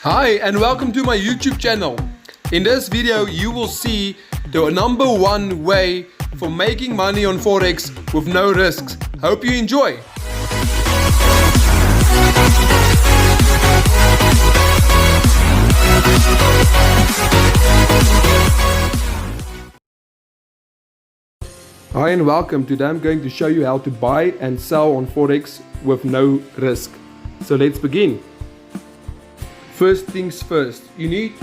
Hi and welcome to my YouTube channel. In this video you will see the number one way for making money on Forex with no risks. Hope you enjoy. Hi and welcome. Today I'm going to show you how to buy and sell on Forex with no risk. So let's begin. First things first, you need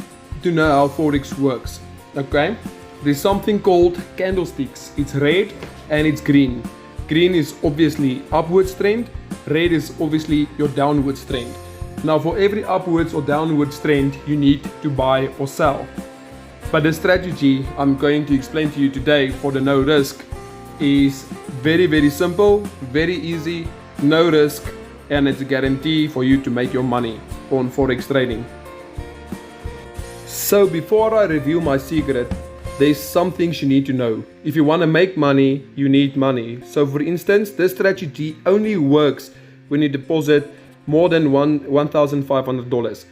to know how Forex works, okay? There's something called candlesticks. It's red and it's green. Green is obviously upwards trend, red is obviously your downwards trend. Now for every upwards or downwards trend, you need to buy or sell. But the strategy I'm going to explain to you today for the no risk is very simple, very easy, no risk, and it's a guarantee for you to make your money on Forex trading. So before I review my secret, there's some things you need to know. If you want to make money, you need money. So for instance, this strategy only works when you deposit more than $1,500.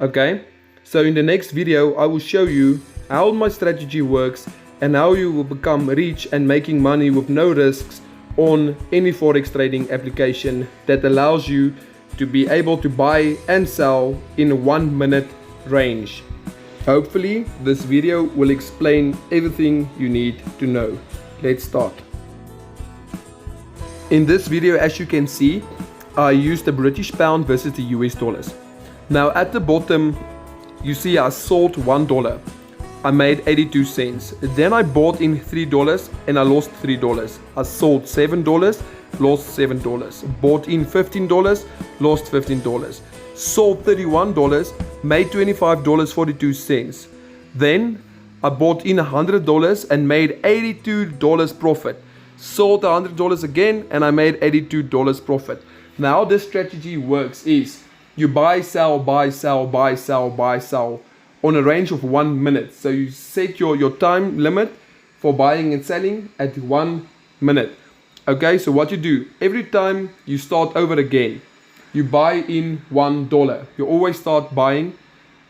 Okay? So in the next video, I will show you how my strategy works and how you will become rich and making money with no risks on any Forex trading application that allows you to be able to buy and sell in a 1 minute range. Hopefully this video will explain everything you need to know. Let's start. In this video, as you can see, I used the British pound versus the US dollars. Now at the bottom you see I sold $1. I made 82 cents. Then I bought in $3 and I lost $3. I sold $7, lost $7. Bought in $15, lost $15. Sold $31, made $25.42. Then I bought in $100 and made $82 profit. Sold $100 again and I made $82 profit. Now this strategy works is you buy, sell, buy, sell, buy, sell, buy, sell on a range of 1 minute. So you set your time limit for buying and selling at 1 minute. Okay, so what you do, every time you start over again, you buy in $1. You always start buying,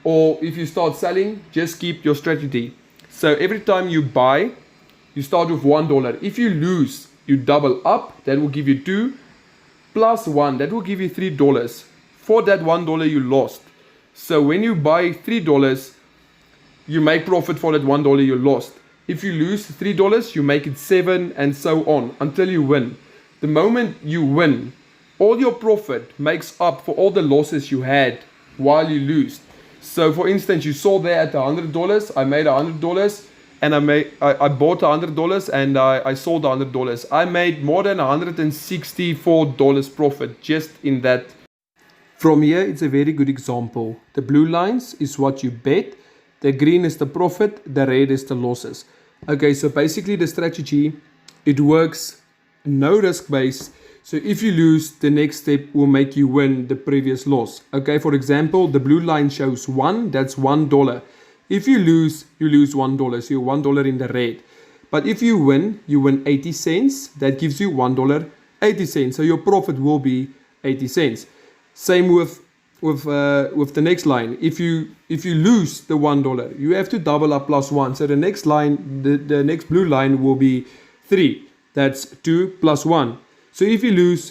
or if you start selling, just keep your strategy. So every time you buy, you start with $1. If you lose, you double up, that will give you 2, plus 1, that will give you $3 for that $1 you lost. So when you buy $3, you make profit for that $1 you lost. If you lose $3, you make it 7 and so on until you win. The moment you win, all your profit makes up for all the losses you had while you lose. So for instance, you saw there at $100, I made $100 and I bought $100 and I sold $100. I made more than $164 profit just in that. From here, it's a very good example. The blue lines is what you bet, the green is the profit, the red is the losses. Okay, so basically the strategy, it works no risk based. So if you lose, the next step will make you win the previous loss. Okay, for example, the blue line shows 1, that's $1. If you lose $1, so you're $1 in the red. But if you win 80 cents, that gives you $1.80. So your profit will be 80 cents. Same with the next line. If you lose the $1, you have to double up plus 1. So the next line, the next blue line will be 3. That's 2 plus 1. So if you lose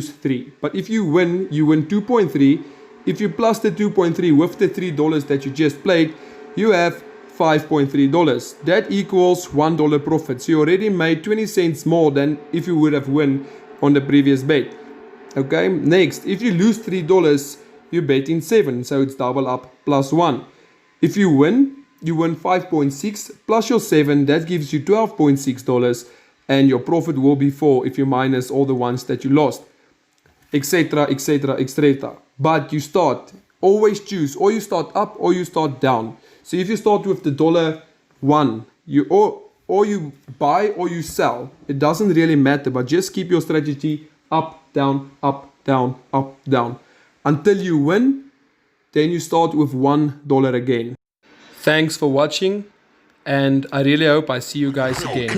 3. But if you win 2.3. If you plus the 2.3 with the $3 that you just played, you have $5.3. That equals $1 profit. So you already made 20 cents more than if you would have won on the previous bet. Okay, next, if you lose $3, you bet in 7, so it's double up plus 1. If you win 5.6 plus your 7, that gives you $12.6, and your profit will be 4 if you minus all the ones that you lost, etc, etc, etc. But you start, always choose, or you start up or you start down. So if you start with the $1, or you buy or you sell, it doesn't really matter, but just keep your strategy up, down, up, down, up, down. Until you win, then you start with $1 again. Thanks for watching, and I really hope I see you guys again.